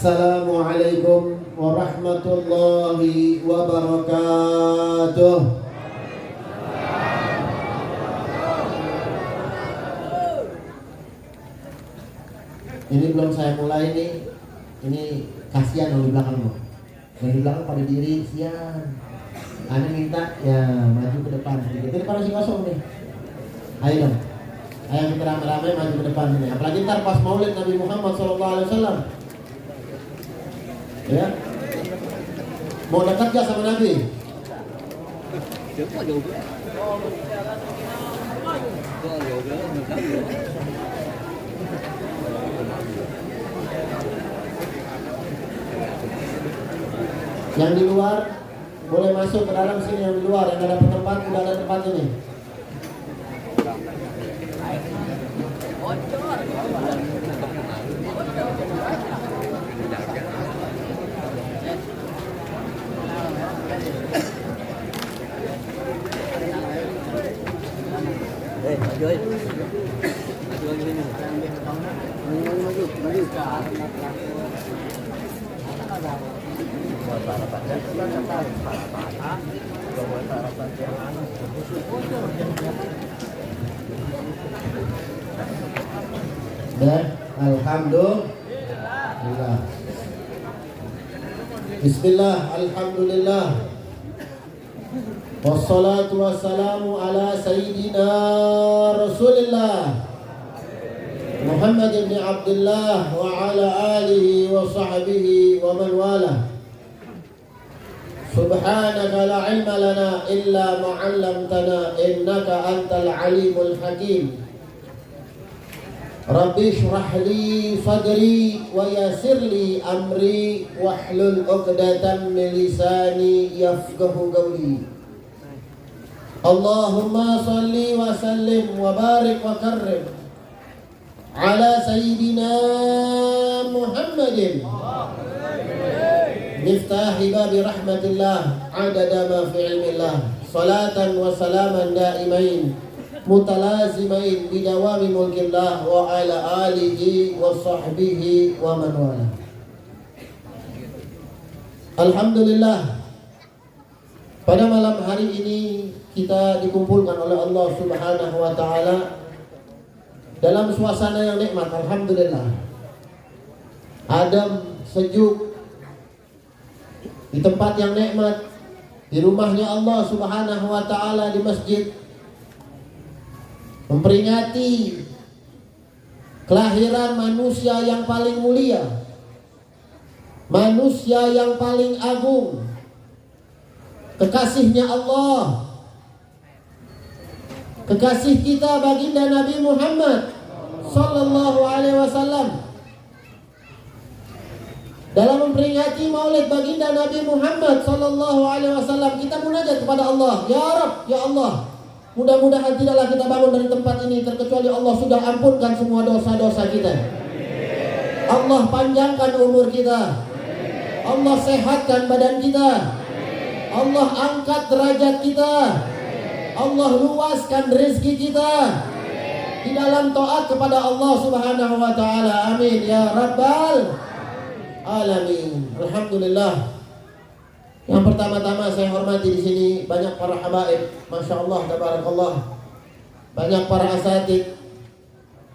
Assalamualaikum warahmatullahi wabarakatuh. Ini belum saya mulai nih. Ini kasihan yang di belakangmu. Yang di belakang pada diri, sian. Ane minta ya maju ke depan sedikit. Ini masih kosong nih. Ayo dong. Ayo kita ramai-ramai maju ke depan sini. Apalagi ntar pas Maulid Nabi Muhammad SAW. Ya. Mau dekat gak sama Nabi? Yang di luar boleh masuk ke dalam sini, yang di luar yang ada tempat, udah ada tempat ini. Dan alhamdulillah. Bismillah, alhamdulillah. Wassalatu wassalamu ala sayyidina Rasulillah Muhammad ibn Abdullah wa ala alihi wa sahbihi wa man wala. Subhanaka la ilma lana illa ma 'allamtana innaka antal alimul hakim. Rabbi shrah li sadri wa yassir li amri wahlul 'uqdatam min lisani yafqahu qawli. Allahumma salli wa sallim wa barik wa karrim ala sayyidina Muhammadin miftahi babi rahmatillah adada ma fi ilmillah salatan wa salaman daimain mutalazimain bidawami mulkillah wa ala alihi wa sahbihi wa man wala. Alhamdulillah, pada malam hari ini kita dikumpulkan oleh Allah Subhanahu wa taala dalam suasana yang nikmat. Alhamdulillah, adem, sejuk, di tempat yang nikmat, di rumahnya Allah Subhanahu wa taala, di masjid, memperingati kelahiran manusia yang paling mulia, manusia yang paling agung, kekasihnya Allah, kekasih kita baginda Nabi Muhammad sallallahu alaihi wasallam. Dalam memperingati maulid baginda Nabi Muhammad sallallahu alaihi wasallam, kita munajat kepada Allah, ya Rabb, ya Allah, mudah-mudahan tidaklah kita bangun dari tempat ini terkecuali Allah sudah ampunkan semua dosa-dosa kita. Allah panjangkan umur kita. Allah sehatkan badan kita. Allah angkat derajat kita. Allah luaskan rezeki kita di dalam taat kepada Allah Subhanahu wa taala. Amin ya rabbal alamin. Alhamdulillah. Yang pertama-tama saya hormati di sini banyak para habaib, masya Allah, tabarakallah, banyak para asatid.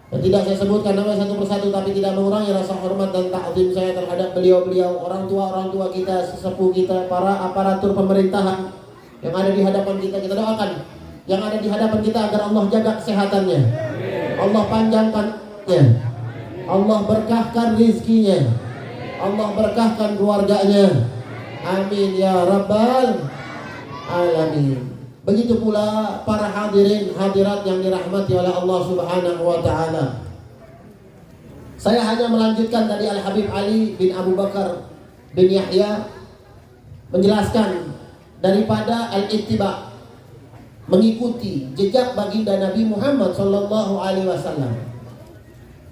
Dan tidak saya sebutkan nama satu persatu, tapi tidak mengurangi rasa hormat dan ta'zim saya terhadap beliau-beliau, orang tua kita, sesepuh kita, para aparatur pemerintahan yang ada di hadapan kita. Kita doakan yang ada di hadapan kita agar Allah jaga kesehatannya, Allah panjangkannya, Allah berkahkan rizkinya, Allah berkahkan keluarganya. Amin ya rabbal alamin. Begitu pula para hadirin hadirat yang dirahmati oleh Allah Subhanahu wa taala. Saya hanya melanjutkan tadi Al-Habib Ali bin Abu Bakar bin Yahya menjelaskan daripada al-ittiba, mengikuti jejak baginda Nabi Muhammad sallallahu alaihi wasallam.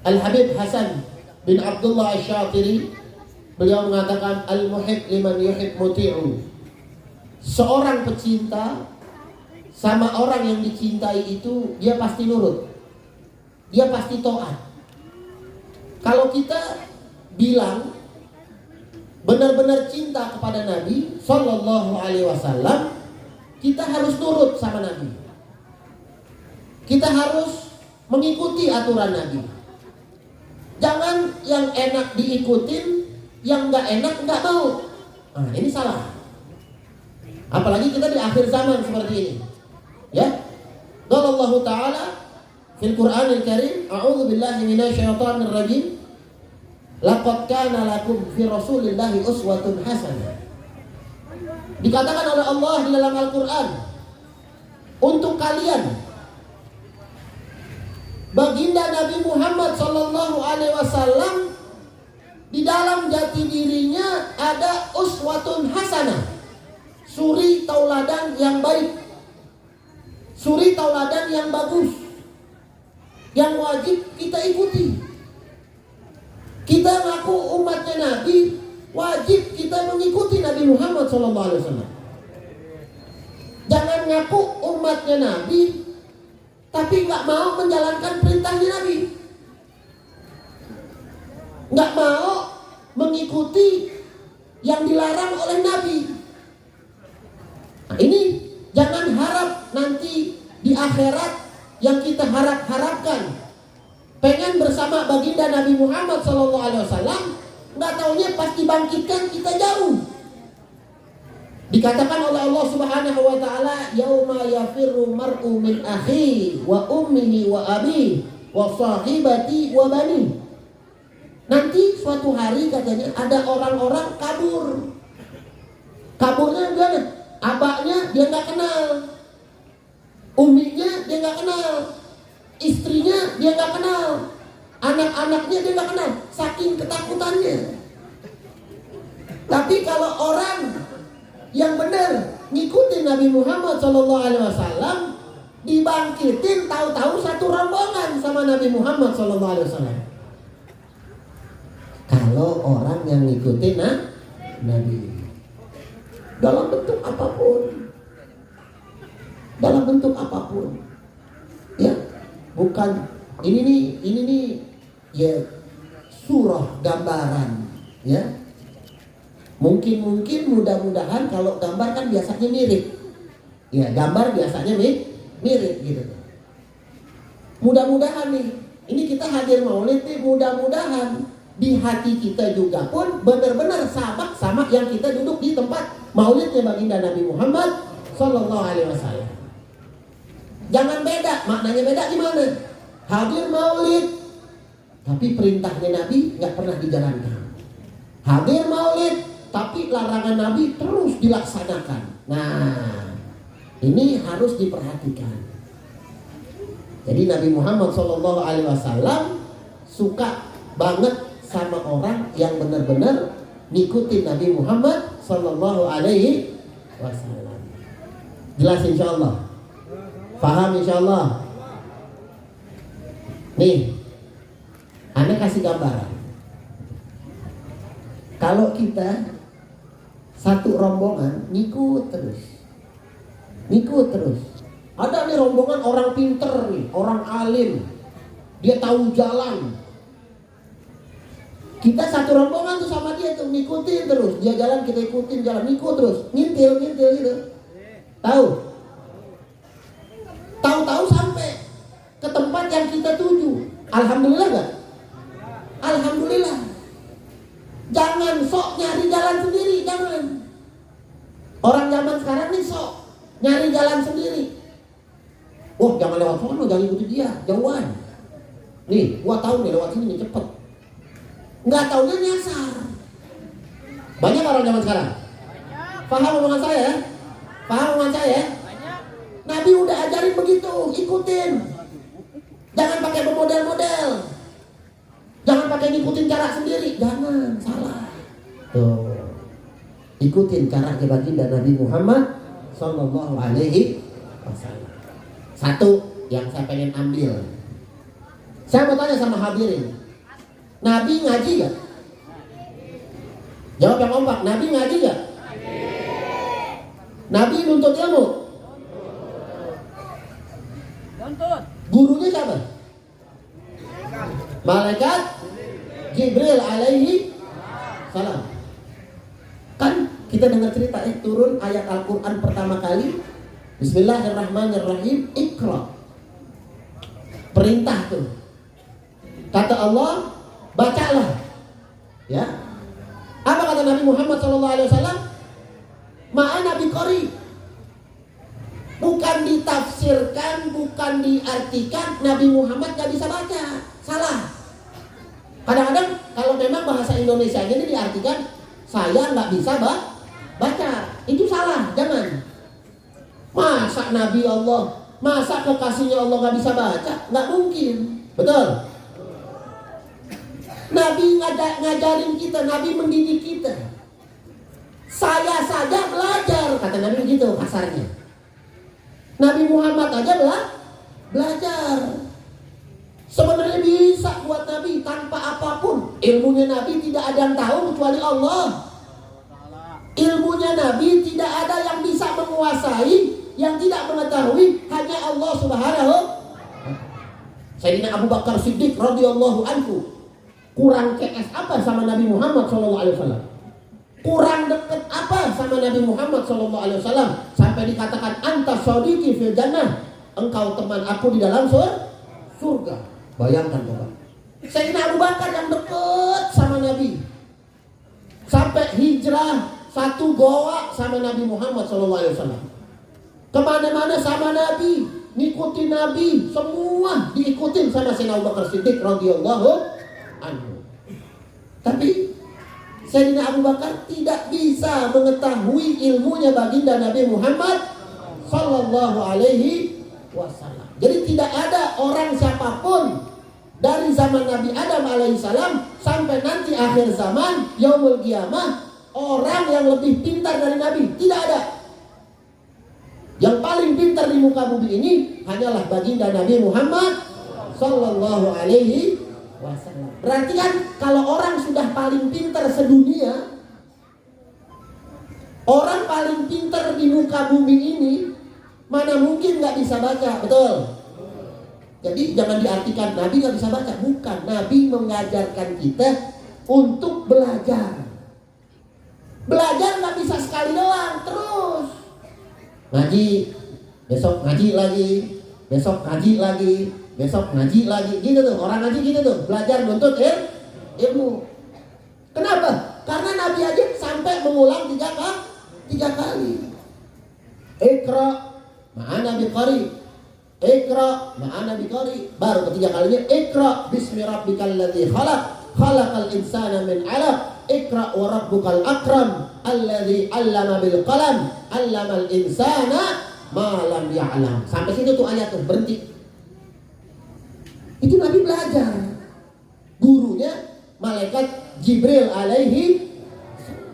Al-Habib Hasan bin Abdullah Asy-Syatiri, beliau mengatakan al-muhib liman yuhib muti'u. Seorang pecinta sama orang yang dicintai itu dia pasti nurut, dia pasti taat. Kalau kita bilang benar-benar cinta kepada Nabi Sallallahu Alaihi Wasallam, kita harus nurut sama Nabi. Kita harus mengikuti aturan Nabi. Jangan yang enak diikutin, yang nggak enak nggak mau. Nah, ini salah. Apalagi kita di akhir zaman seperti ini. Ya. Qala Allah Ta'ala fil Qur'anil Karim, a'udzu billahi minasyaitonir rajim. Laqad kana lakum fi Rasulillahi uswatun hasanah. Dikatakan oleh Allah di dalam Al-Qur'an, untuk kalian, baginda Nabi Muhammad sallallahu alaihi wasallam, di dalam jati dirinya ada uswatun hasanah, suri tauladan yang baik, suri tauladan yang bagus, yang wajib kita ikuti. Kita ngaku umatnya Nabi, wajib kita mengikuti Nabi Muhammad sallallahu alaihi wasallam. Jangan ngaku umatnya Nabi tapi nggak mau menjalankan perintahnya Nabi, nggak mau mengikuti yang dilarang oleh Nabi. Nah, ini jangan harap nanti di akhirat yang kita harapkan pengen bersama baginda Nabi Muhammad SAW, nggak taunya pas dibangkitkan kita jauh. Dikatakan oleh Allah Subhanahu wa taala, yauma yafirru mar'u min akhi wa ummihi wa abi wa sahibati wa bani. Nanti suatu hari katanya ada orang-orang kabur. Kaburnya gimana? Abaknya dia nggak kenal, umminya dia nggak kenal, istrinya dia nggak kenal, anak-anaknya dia nggak kenal, saking ketakutannya. Tapi kalau orang yang benar ngikutin Nabi Muhammad SAW, dibangkitin tahu-tahu satu rombongan sama Nabi Muhammad SAW. Kalau orang yang ngikutin Nabi dalam bentuk apapun, ya, bukan ini nih ya surah gambaran, ya. Mungkin mudah-mudahan kalau gambar kan biasanya mirip. Ya, gambar biasanya mirip gitu. Mudah-mudahan nih, ini kita hadir maulid nih, mudah-mudahan di hati kita juga pun benar-benar sama yang kita duduk di tempat maulidnya baginda Nabi Muhammad sallallahu alaihi wasallam. Jangan beda, maknanya beda gimana? Hadir maulid tapi perintahnya Nabi nggak pernah dijalankan. Hadir maulid tapi larangan Nabi terus dilaksanakan. Nah, ini harus diperhatikan. Jadi Nabi Muhammad SAW suka banget sama orang yang benar-benar ngikutin Nabi Muhammad SAW. Jelas insyaallah? Paham insyaallah? Nih, Anda kasih gambaran. Kalau kita satu rombongan ngikut terus. Ada nih rombongan orang pinter nih, orang alim, dia tahu jalan. Kita satu rombongan tuh sama dia tuh ngikutin terus, dia jalan kita ikutin jalan, ngikut terus, ngintil gitu. Tahu sampai ke tempat yang kita tuju. Alhamdulillah gak? Alhamdulillah. Jangan sok nyari jalan sendiri, jangan. Orang zaman sekarang nih sok nyari jalan sendiri. Oh, jangan lewat sana, jangan ikuti dia, jauhan. Nih, gua tahu nih lewat sini nih cepet. Nggak taunya nyasar. Banyak orang zaman sekarang. Paham omongan saya ya? Paham omongan saya ya? Nabi udah ajarin begitu, ikutin. Jangan pakai bermodel-model. Jangan pakai ngikutin cara sendiri, jangan, salah. Tuh. Ikutin cara baginda Nabi Muhammad sallallahu alaihi wasallam. Satu yang saya pengen ambil. Saya mau tanya sama hadirin. Nabi ngaji gak? Jawab yang kompak, Nabi ngaji gak? Nabi nuntut ilmu? Nuntut. Gurunya siapa? Malaikat Jibril alaihi salam. Kita dengar cerita turun ayat Al-Quran pertama kali, Bismillahirrahmanirrahim, Iqra. Perintah tuh. Kata Allah, bacalah. Ya. Apa kata Nabi Muhammad SAW? Ma'ana biqari. Bukan ditafsirkan, bukan diartikan Nabi Muhammad gak bisa baca. Salah. Kadang-kadang kalau memang bahasa Indonesia ini diartikan, saya gak bisa baca. Itu salah, jangan. Masa Nabi Allah, masa kekasihnya Allah gak bisa baca? Gak mungkin. Betul? Nabi ngajarin kita, Nabi mendidik kita. Saya saja belajar, kata Nabi begitu kasarnya. Nabi Muhammad aja belajar. Sebenarnya bisa buat Nabi tanpa apapun. Ilmunya Nabi tidak ada yang tahu kecuali Allah. Ilmunya Nabi tidak ada yang bisa menguasai, yang tidak mengetahui, hanya Allah Subhanahu. Sayyidina Abu Bakar Siddiq radhiyallahu anhu kurang CS apa sama Nabi Muhammad SAW? Kurang dekat apa sama Nabi Muhammad SAW? Sampai dikatakan anta sadiqi fil jannah, engkau teman aku di dalam surga. Bayangkan coba, Sayyidina Abu Bakar yang dekat sama Nabi, sampai hijrah satu goa sama Nabi Muhammad SAW. Kemana-mana sama Nabi, ngikutin Nabi, semua diikutin sama Sayyidina Abu Bakar Siddiq radhiyallahu anhu. Tapi Sayyidina Abu Bakar tidak bisa mengetahui ilmunya baginda Nabi Muhammad sallallahu alaihi wasallam. Jadi tidak ada orang siapapun dari zaman Nabi Adam alaihissalam sampai nanti akhir zaman yaumul qiyamah orang yang lebih pintar dari Nabi, tidak ada. Yang paling pintar di muka bumi ini hanyalah baginda Nabi Muhammad sallallahu alaihi wasallam. Berarti kan kalau orang sudah paling pintar sedunia, orang paling pintar di muka bumi ini, mana mungkin gak bisa baca, betul? Jadi jangan diartikan Nabi gak bisa baca, bukan. Nabi mengajarkan kita untuk belajar. Belajar gak bisa sekali doang, terus ngaji, besok ngaji lagi, besok ngaji lagi, besok ngaji lagi, gitu tuh. Orang ngaji gitu tuh, belajar nuntut ilmu. Kenapa? Karena Nabi aja sampai mengulang tiga kali. Iqra ma'ana biqari, Iqra ma'ana biqari. Baru ketiga kalinya Iqra bismi rabbikal ladzi khalaq, khalaqal insana min 'alaq, Iqra wa rabbukal akram alladzi 'allama bil qalam, 'allamal insana ma lam ya'lam. Sampai situ tuh ayat tuh, berhenti. Itu Nabi belajar. Gurunya malaikat Jibril alaihi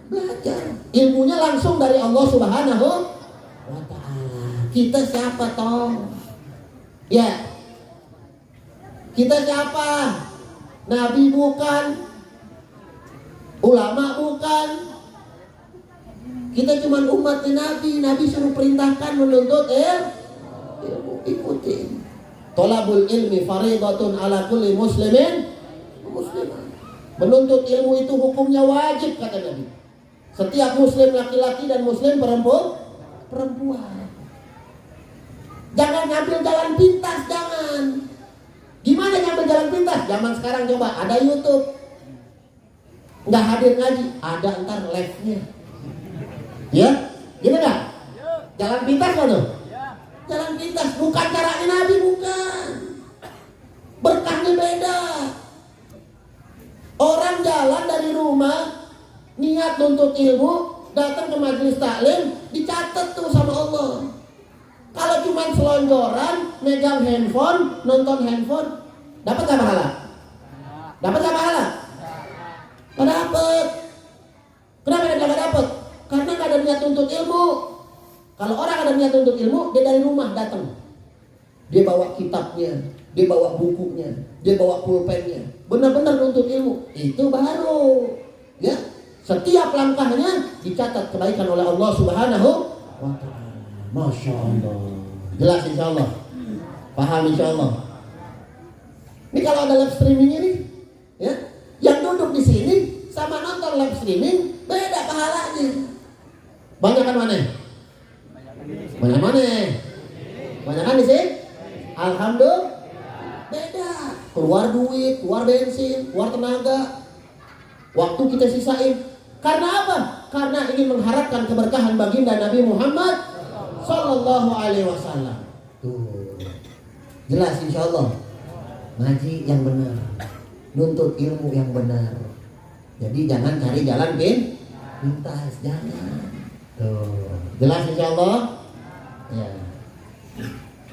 belajar. Ilmunya langsung dari Allah Subhanahu wa ta'ala. Kita siapa toh? Ya. Kita siapa? Nabi bukan, ulama bukan. Kita cuma umat Nabi. Nabi suruh perintahkan menuntut ilmu, ikutin. Tolabul ilmi faridatun ala kulli muslimin muslimah. Menuntut ilmu itu hukumnya wajib, kata Nabi. Setiap muslim laki-laki dan muslim perempuan. Jangan ngambil jalan pintas, jangan. Gimana ngambil jalan pintas? Zaman sekarang coba, ada YouTube. Nggak hadir ngaji, ada ntar live-nya. Ya? Gitu nggak? Jalan pintas kan tuh? Jalan pintas, bukan caranya Nabi, bukan. Berkahnya beda. Orang jalan dari rumah, niat nuntut ilmu, datang ke majelis taklim, dicatat tuh sama Allah. Kalau cuma selonjoran, megang handphone, nonton handphone, dapat gak pahala? Dapat gak pahala? Gak dapet. Kenapa dia gak dapet? Karena gak ada niat nuntut ilmu. Kalau orang ada niat nuntut ilmu, dia dari rumah datang. Dia bawa kitabnya, dia bawa bukunya, dia bawa pulpennya, benar-benar nuntut ilmu. Itu baru, ya. Setiap langkahnya dicatat kebaikan oleh Allah Subhanahu wa ta'ala. Masya Allah. Jelas insya Allah. Paham insya Allah. Ini kalau ada live streaming ini, ya, yang duduk di sini sama nonton live streaming beda pahalanya. Banyakan mana? Banyak mana? Banyakan di sini? Alhamdulillah. Beda. Keluar duit, keluar bensin, keluar tenaga. Waktu kita sisain. Karena apa? Karena ingin mengharapkan keberkahan baginda Nabi Muhammad Sallallahu Alaihi Wasallam. Tuh. Jelas insyaallah. Ngaji yang benar, nuntut ilmu yang benar. Jadi jangan cari jalan pintas, jangan. Tuh. Jelas insyaallah. Ya.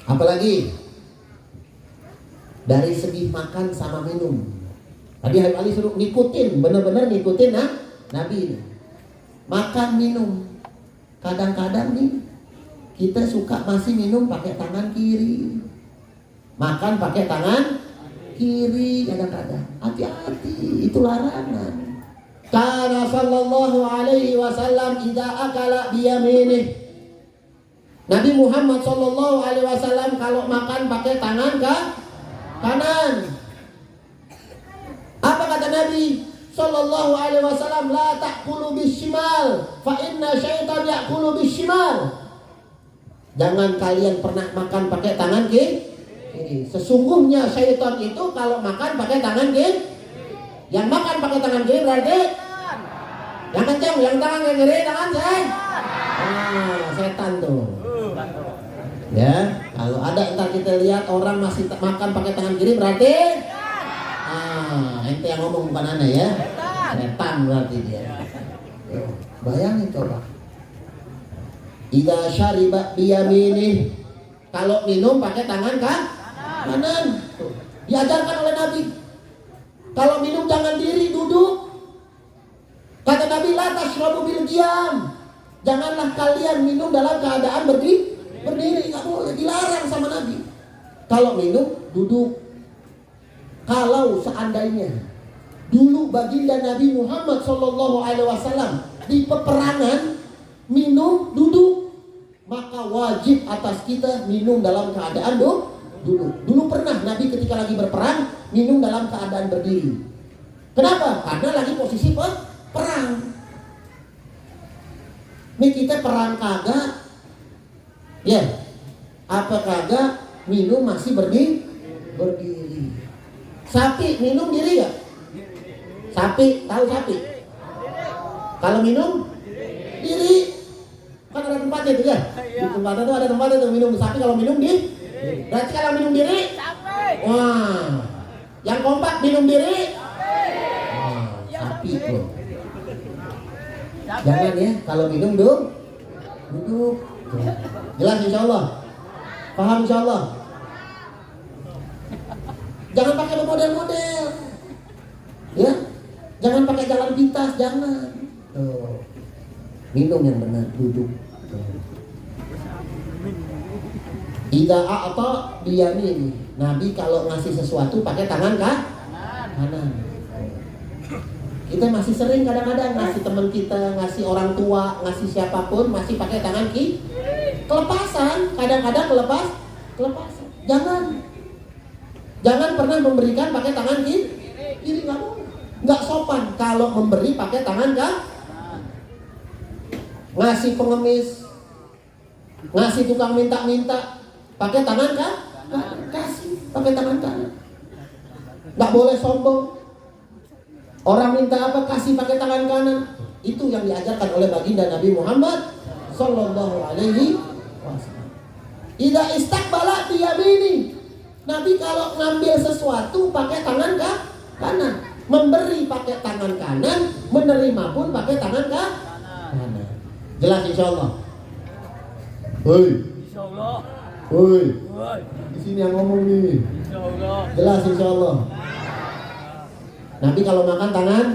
Apalagi dari segi makan sama minum. Tadi Habib Ali suruh ngikutin, benar-benar ngikutin Nabi ini. Makan minum. Kadang-kadang nih kita suka masih minum pakai tangan kiri. Makan pakai tangan kiri kadang-kadang. Hati-hati, itu larangan. Kana sallallahu alaihi wasallam idza akala biyaminih. Nabi Muhammad sallallahu alaihi wasallam kalau makan pakai tangan kanan. Apa kata Nabi sallallahu alaihi wasallam? La ta'kulu bishimal fa inna syaitan ya'kulu bishimal. Jangan kalian pernah makan pakai tangan kiri. Sesungguhnya syaitan itu kalau makan pakai tangan kiri. Yang makan pakai tangan kiri berarti yang kencang, yang tangan yang kiri tangan setan tuh. Ya, kalau ada ntar kita lihat orang masih makan pakai tangan kiri berarti ente yang ngomong bukan anda ya. Setan berarti dia. Bayangin coba. Idza syariba biyaminih. Kalau minum pakai tangan kanan. Diajarkan oleh Nabi. Kalau minum jangan diri, duduk. Kata Nabi, la tashrabu bil qiyam. Janganlah kalian minum dalam keadaan berdiri, enggak boleh, dilarang sama Nabi. Kalau minum duduk. Kalau seandainya dulu baginda Nabi Muhammad sallallahu alaihi wasallam di peperangan minum duduk, maka wajib atas kita minum dalam keadaan duduk. Dulu pernah Nabi ketika lagi berperang minum dalam keadaan berdiri. Kenapa? Karena lagi posisi perang. Ini kita perang kagak, ya, apa kagak minum masih berdiri. Sapi minum diri ya? Sapi, tahu sapi? Kalau minum diri. Kan ada tempatnya itu ya? Di tempatnya itu ada tempatnya itu minum sapi. Kalau minum diri. Berarti kalau minum diri, wah, yang kompak minum diri, sapi tuh. Jangan ya, kalau minum duduk. Jelas insyaallah. Paham insyaallah. Jangan pakai model-model, ya. Jangan pakai jalan pintas, jangan. Tuh. Minum yang benar, duduk. Idza a'ta biyamin. Nabi kalau ngasih sesuatu pakai tangan kanan. Kita masih sering kadang-kadang ngasih teman kita, ngasih orang tua, ngasih siapapun masih pakai tangan kiri. Kelepasan, kadang-kadang kelepasan. Jangan pernah memberikan pakai tangan kiri, nggak boleh. Nggak sopan kalau memberi pakai tangan ngasih pengemis, ngasih tukang minta-minta pakai tangan kasih pakai tangan kanan. Nggak boleh sombong. Orang minta apa kasih pakai tangan kanan. Itu yang diajarkan oleh baginda Nabi Muhammad sallallahu alaihi wasallam. Idza istaqbala biyamini. Nabi kalau ngambil sesuatu pakai tangan kanan, memberi pakai tangan kanan, menerima pun pakai tangan kanan. Jelas insyaallah. Hoi. Insyaallah. Hoi. Di sini yang ngomong nih. Insyaallah. Jelas insyaallah. Nabi kalau makan tangan,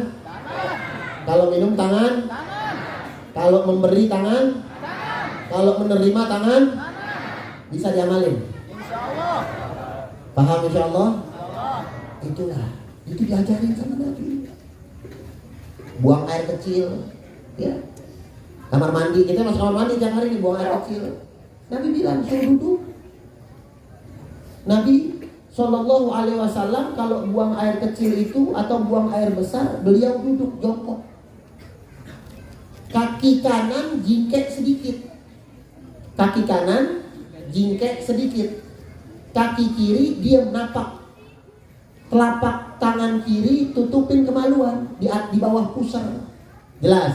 kalau minum tangan, kalau memberi tangan, kalau menerima tangan, bisa diamalin. Insyaallah. Paham insyaallah? Itulah, itu diajarin sama Nabi. Buang air kecil, ya. Kamar mandi, kita masuk kamar mandi tiap hari buang air kecil. Nabi bilang suruh duduk. Nabi Sallallahu Alaihi Wasallam kalau buang air kecil itu atau buang air besar, beliau duduk jongkok. kaki kanan jingkek sedikit, kaki kanan jingkek sedikit, kaki kiri diam napak, telapak tangan kiri tutupin kemaluan di bawah pusar. Jelas?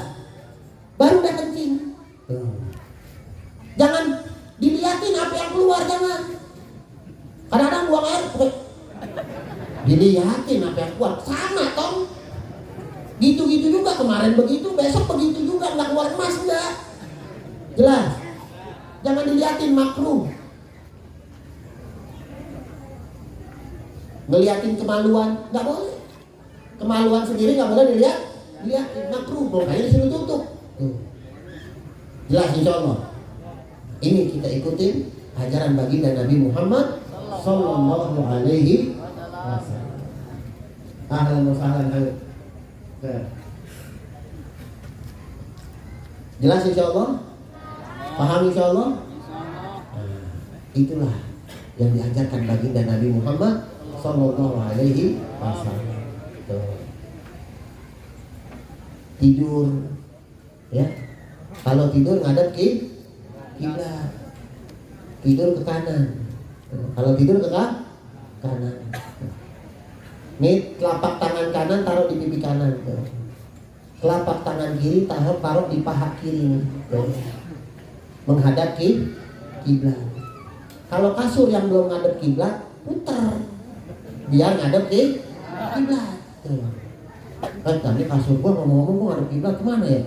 Baru udah kencing. Jangan dilihatin apa yang keluar, jangan. Kadang-kadang buang air, dilihatin apa yang keluar. Sama tong. Gitu-gitu juga, kemarin begitu, besok begitu juga, nggak keluar emas enggak. Jelas? Jangan dilihatin, makruh. Ngeliatin kemaluan nggak boleh. Kemaluan sendiri nggak boleh dilihat, makruh. Makanya disuruh tutup. Jelas insya Allah. Ini kita ikutin ajaran baginda Nabi Muhammad Sallallahu Alaihi Wasallam. Ahlan wa sahlan. Jelas insya Allah. Paham insya Allah. Itulah yang diajarkan baginda Nabi Muhammad Sallallahu Alaihi Wasallam. Tidur, ya. Kalau tidur ngadep kiblat, tidur ke kanan. Kalau tidur ke kanan. Nih telapak tangan kanan taruh di pipi kanan. Telapak tangan kiri taruh di paha kiri. Menghadap kiblat. Kalau kasur yang belum ngadep kiblat, putar. Biar ngadep kiblat. Tadi kasur gua ngomong-ngomong gua ngadep kiblat kemana ya?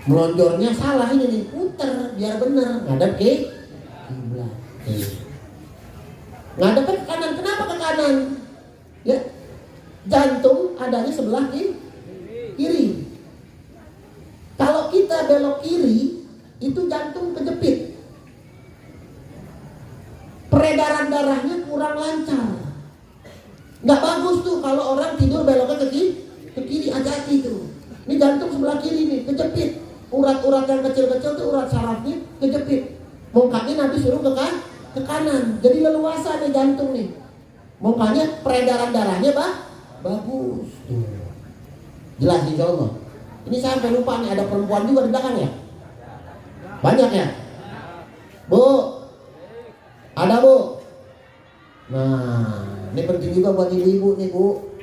Melonjornya salah ini nih, putar biar benar ngadep kiblat. Ngadepnya ke kanan, kenapa ke kanan? Ya, jantung adanya sebelah kiri. Kalau kita belok kiri, itu jantung kejepit. Peredaran darahnya kurang lancar. Nggak bagus tuh kalau orang tidur beloknya ke kiri, hati-hati tuh. Ini jantung sebelah kiri nih, kejepit. Urat-urat yang kecil-kecil tuh urat sarafnya kejepit. Mukanya Nabi suruh ke kanan. Jadi leluasa nih jantung nih. Makanya peredaran darahnya bagus. Jelas insya Allah. Ini saya sampai lupa nih, ada perempuan juga di belakang ya? Banyak ya? Bu? Ada bu? Nah, ini penting juga buat ibu-ibu nih bu.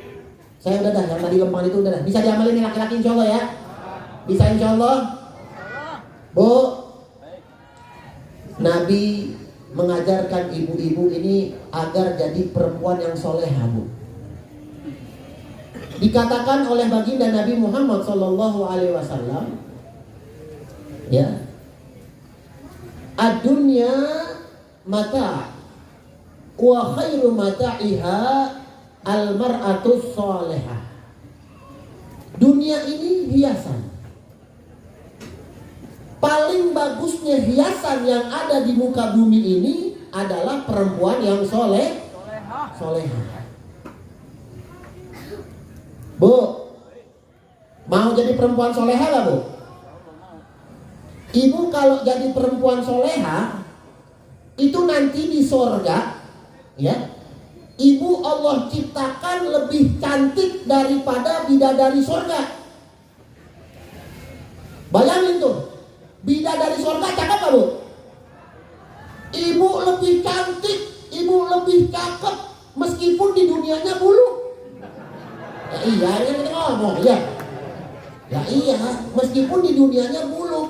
Saya udah dah, yang tadi lempang itu udah dah. Bisa diamalin nih laki-laki insya Allah ya? Bisa insya Allah? Bu? Nabi mengajarkan ibu-ibu ini agar jadi perempuan yang soleha bu. Dikatakan oleh baginda Nabi Muhammad Sallallahu Alaihi Wasallam, ya, ad-dunya mata, wa khairu mata'iha al-mar'atus solehah. Dunia ini hiasan. Paling bagusnya hiasan yang ada di muka bumi ini adalah perempuan yang soleha. Bu, mau jadi perempuan soleha gak bu? Ibu kalau jadi perempuan soleha, itu nanti di sorga, ya, ibu Allah ciptakan lebih cantik daripada bidadari sorga. Bayangin tuh, bidadari sorga cakep gak bu? Ibu lebih cantik, ibu lebih cakep, meskipun di dunianya bulu. Ya iya, ini kita ngomong, ya. Ya iya, meskipun di dunianya bulu,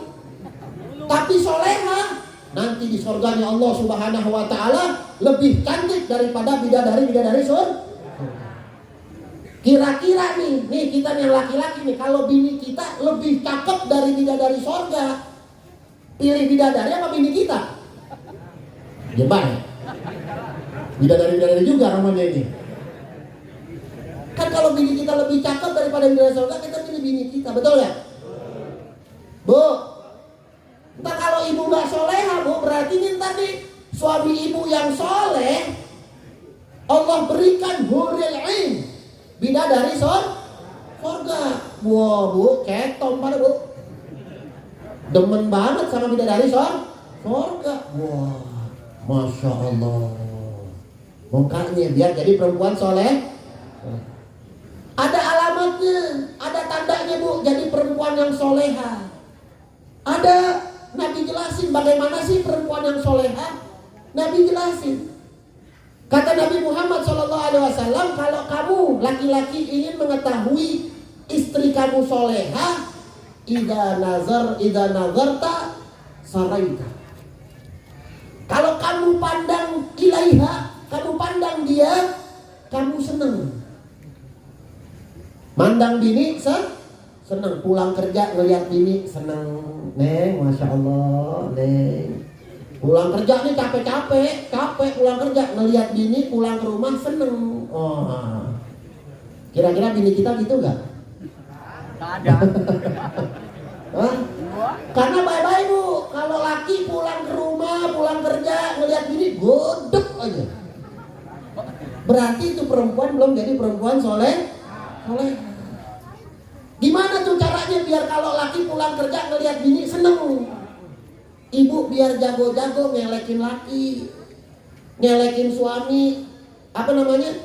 tapi soleha, nanti di surganya Allah Subhanahu Wa Taala lebih cantik daripada bidadari surga. Kira-kira nih kita yang laki-laki nih, kalau bini kita lebih cakep dari bidadari surga, pilih bidadari apa bini kita? Gimana? Bidadari juga namanya ini. Kan kalau bini kita lebih cakep daripada bidadari surga, kita pilih bini kita, betul ya? Bu, ntar kalau ibu gak soleha bu, berarti ini tadi suami ibu yang soleh, Allah berikan huril ain, bidadari surga. Wah bu, ketom pada bu, demen banget sama bidadari surga. Wah, masya Allah, mukanya biar jadi perempuan soleh. Ada alamat alamatnya, ada tandanya Bu, jadi perempuan yang soleha. Ada, Nabi jelasin bagaimana sih perempuan yang soleha. Nabi jelasin. Kata Nabi Muhammad SAW, kalau kamu laki-laki ingin mengetahui istri kamu soleha, idza nazarta saraita. Kalau kamu pandang ilaiha, kamu pandang dia, kamu seneng. Mandang bini seneng, pulang kerja ngeliat bini seneng. Neng, Masya Allah, Neng. Pulang kerja nih capek pulang kerja, ngeliat bini pulang ke rumah seneng. Oh, kira-kira bini kita gitu gak? Gak ada. Hah? Karena bye-bye Bu, kalau laki pulang ke rumah, pulang kerja, ngeliat bini godek aja. Berarti itu perempuan belum jadi perempuan soleh. Gimana tuh caranya biar kalau laki pulang kerja ngeliat bini seneng? Ibu biar jago-jago ngelekin laki, ngelekin suami, apa namanya?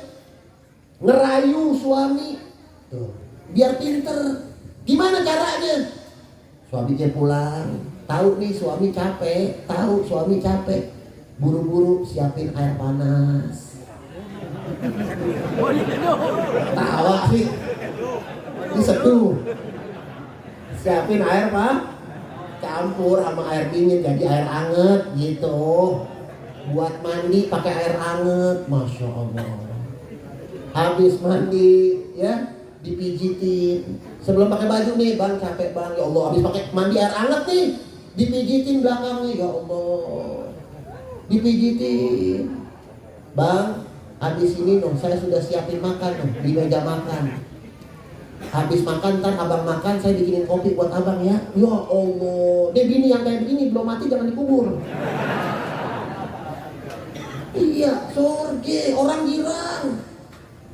Ngerayu suami. Tuh, biar pinter. Gimana caranya? Suaminya pulang, tahu nih suami capek, buru-buru siapin air panas. Tawa sih, diseduh, siapin air campur sama air dingin jadi air anget gitu. Buat mandi pakai air anget, Masya Allah. Habis mandi ya dipijitin. Sebelum pakai baju nih, Bang capek Bang, ya Allah. Habis pakai mandi air anget nih, dipijitin belakangnya, ya Allah. Dipijitin. Bang, habis ini dong saya sudah siapin makan dong di meja makan. Habis makan ntar abang makan, saya bikinin kopi buat abang ya. Ya Allah, dia bini yang kayak begini belum mati jangan dikubur. Iya, sorge, orang girang.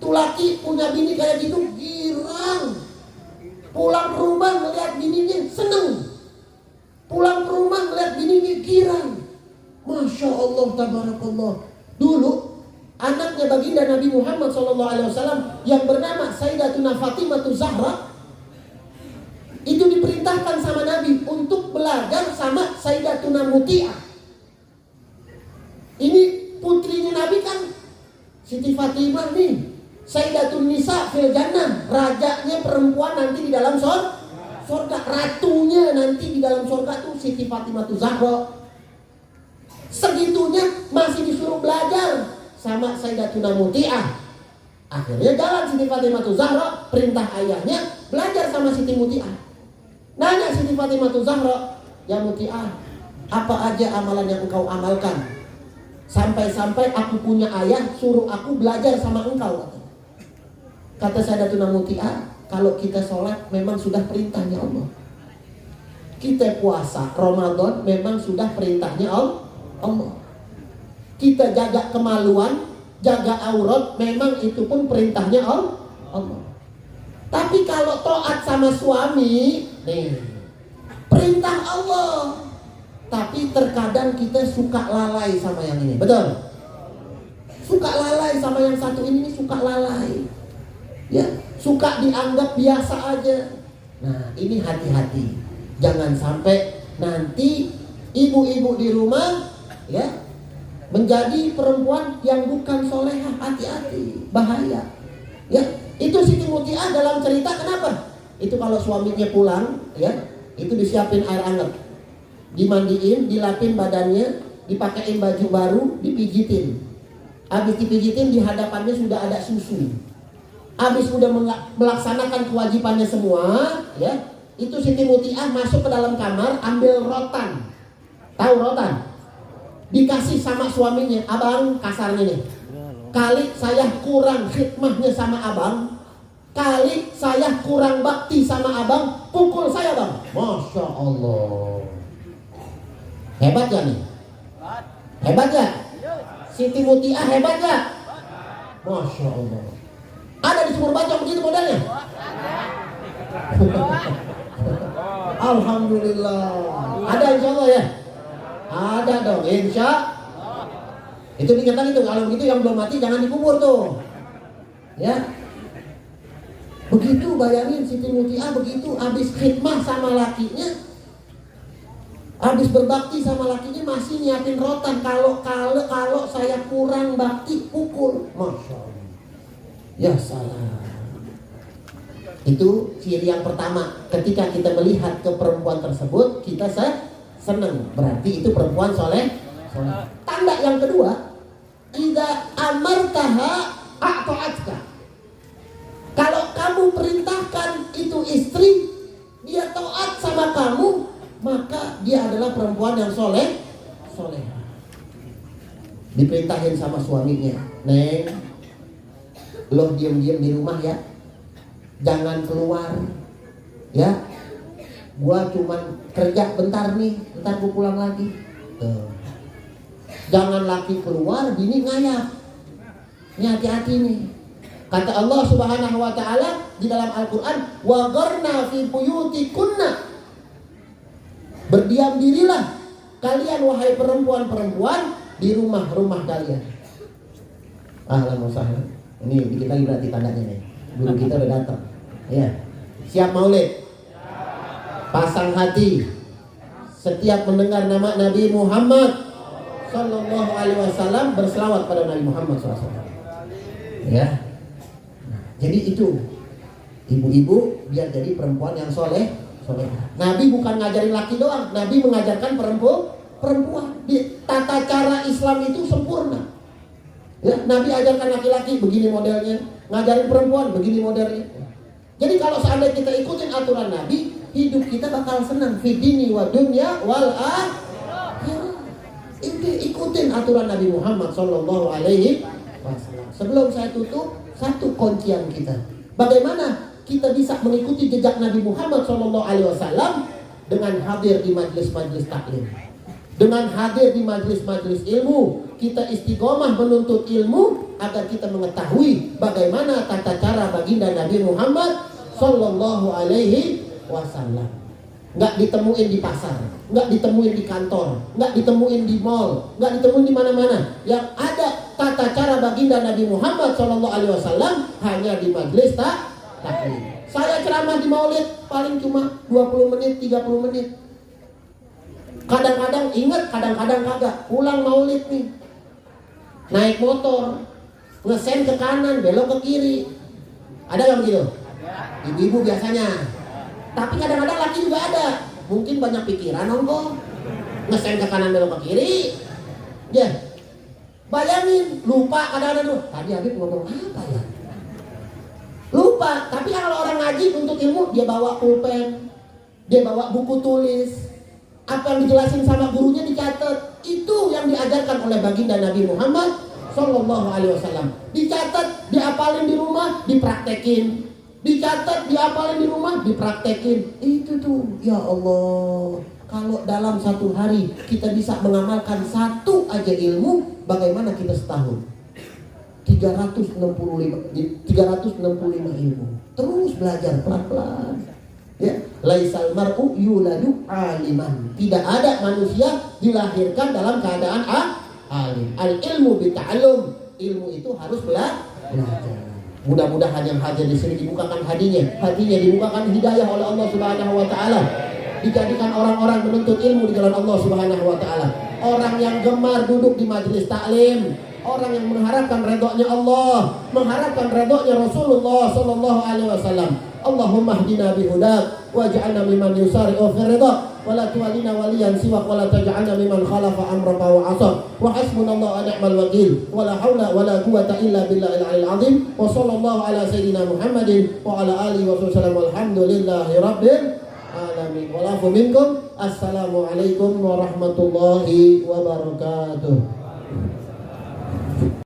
Tuh laki punya bini kayak gitu girang. Pulang ke rumah ngeliat bininya seneng. Pulang ke rumah ngeliat bininya girang. Masya Allah, tabarakallah. Dulu anaknya baginda Nabi Muhammad SAW yang bernama Sayyidatuna Fatimah Zahra itu diperintahkan sama Nabi untuk belajar sama Sayyidatuna Muti'ah. Ini putrinya Nabi kan, Siti Fatimah nih, Sayyidatun Nisa fil Jannah, rajanya perempuan nanti di dalam surga, ratunya nanti di dalam surga tuh Siti Fatimah Zahra. Segitunya masih disuruh belajar sama Sayyidatuna Muti'ah. Akhirnya jalan Siti Fatimah Zahra, perintah ayahnya belajar sama Siti Muti'ah. Nanya Siti Fatimah Zahra, ya Muti'ah, apa aja amalan yang engkau amalkan? Sampai-sampai aku punya ayah suruh aku belajar sama engkau. Kata Sayyidatuna Muti'ah, kalau kita sholat memang sudah perintahnya Allah. Kita puasa Ramadan memang sudah perintahnya Allah. Kita jaga kemaluan, jaga aurat, memang itu pun perintahnya Allah. Tapi kalau taat sama suami, nih, perintah Allah. Tapi terkadang kita suka lalai sama yang ini, betul? Suka lalai sama yang satu ini suka lalai. Ya, suka dianggap biasa aja. Nah, ini hati-hati. Jangan sampai nanti ibu-ibu di rumah ya menjadi perempuan yang bukan solehah. Hati-hati, bahaya. Ya, itu Siti Muti'ah dalam cerita kenapa? Itu kalau suaminya pulang, ya, itu disiapin air hangat, dimandiin, dilapin badannya, dipakein baju baru, dipijitin. Habis dipijitin di hadapannya sudah ada susu. Habis sudah melaksanakan kewajibannya semua, ya, itu Siti Muti'ah masuk ke dalam kamar, ambil rotan. Tahu rotan? Dikasih sama suaminya, abang, kasarnya nih, kali saya kurang khidmahnya sama abang, kali saya kurang bakti sama abang, pukul saya bang. Masya Allah. Hebat gak nih? Hebat gak? Siti Muti'ah hebat gak? Masya Allah. Ada di Sumur Bacok begitu modelnya? Alhamdulillah. Ada insya Allah ya? Ada dong, insya. Itu dikatakan itu, kalau begitu yang belum mati jangan dikubur tuh. Ya. Begitu bayangin Siti Mutia begitu, habis khidmah sama lakinya, habis berbakti sama lakinya masih nyiapin rotan. Kalau saya kurang bakti pukul. Masya Allah. Ya salah. Itu ciri yang pertama. Ketika kita melihat ke perempuan tersebut, kita senang. Berarti itu perempuan soleh. Tanda yang kedua, idza amartaha a'ta'atka. Kalau kamu perintahkan itu istri, dia taat sama kamu, maka dia adalah perempuan yang soleh. Diperintahin sama suaminya, Neng, lo diam-diam di rumah ya, jangan keluar ya, gua cuman kerja bentar nih, bentar gua pulang lagi. Jangan laki keluar, bini ngayap. Ini hati-hati nih. Kata Allah Subhanahu wa taala di dalam Al-Qur'an, wa gharna fi buyutikunna. Berdiam dirilah kalian wahai perempuan-perempuan di rumah-rumah kalian. Ahlan wa sahlan. Ini dikit lagi berarti tandanya nih. Guru kita udah datang. Ya. Siap maulid? Pasang hati. Setiap mendengar nama Nabi Muhammad sallallahu alaihi wasallam berselawat pada Nabi Muhammad SAW. Ya. Jadi itu ibu-ibu biar jadi perempuan yang soleh. Nabi bukan ngajarin laki doang, Nabi mengajarkan perempuan. Di tata cara Islam itu sempurna. Ya, Nabi ajarkan laki-laki begini modelnya, ngajarin perempuan begini modelnya. Jadi kalau seandainya kita ikutin aturan Nabi, hidup kita bakal senang. Fidini wa dunya wal akhirah. Ikutin aturan Nabi Muhammad sallallahu alaihi wasallam. Sebelum saya tutup, satu kuncian kita. Bagaimana kita bisa mengikuti jejak Nabi Muhammad SAW dengan hadir di majlis-majlis taklim, dengan hadir di majlis-majlis ilmu. Kita istiqomah menuntut ilmu agar kita mengetahui bagaimana tata cara baginda Nabi Muhammad SAW. Nggak ditemuin di pasar, nggak ditemuin di kantor, nggak ditemuin di mall, nggak ditemuin di mana-mana. Yang ada tata cara baginda Nabi Muhammad SAW hanya di majlis taklim. Saya ceramah di maulid paling cuma 20 menit, 30 menit. Kadang-kadang ingat, kadang-kadang kagak. Pulang maulid nih, naik motor, ngesen ke kanan, belok ke kiri. Ada nggak begitu? Ibu-ibu biasanya. Tapi kadang-kadang laki juga ada. Mungkin banyak pikiran ongko, ngesen ke kanan belok ke kiri. Ya, bayangin, lupa kadang-kadang. Tadi Habib ngomong apa ya? Lupa. Tapi kalau orang ngaji untuk ilmu, dia bawa pulpen, dia bawa buku tulis. Apa yang dijelasin sama gurunya dicatat. Itu yang diajarkan oleh baginda Nabi Muhammad Sallallahu Alaihi Wasallam. Dicatat, diapalin di rumah, dipraktekin. Dicatat, diapalin di rumah, dipraktekin. Itu tuh, ya Allah. Kalau dalam satu hari kita bisa mengamalkan satu aja ilmu, bagaimana kita setahun? 365 ilmu. Terus belajar pelan-pelan. Ya, laisal mar'u yuladu aliman. Tidak ada manusia dilahirkan dalam keadaan alim. Al ilmu bita'allum. Ilmu itu harus belajar. Mudah-mudahan yang hadir di sini dibukakan hatinya dibukakan hidayah oleh Allah Subhanahu wa taala. Dijadikan orang-orang menuntut ilmu di jalan Allah Subhanahu wa taala. Orang yang gemar duduk di majelis taklim, orang yang mengharapkan redha-Nya Allah, mengharapkan redha-Nya Rasulullah sallallahu alaihi wasallam. Allahumma hdina bihudak waj'alna mimman yusari'u fi ridha wa la tuwallina waliyan siwak wa la taj'alna mimman khalafa amraka wa 'asab wa hasbunallahu wa ni'mal wakeel wa la haula wa la quwwata illa billahil 'aliyyil 'azim wa sallallahu ala sayyidina Muhammadin wa ala alihi wa sallam walhamdulillahi rabbil alamin. Walafu minkum. Assalamualaikum warahmatullahi wabarakatuh.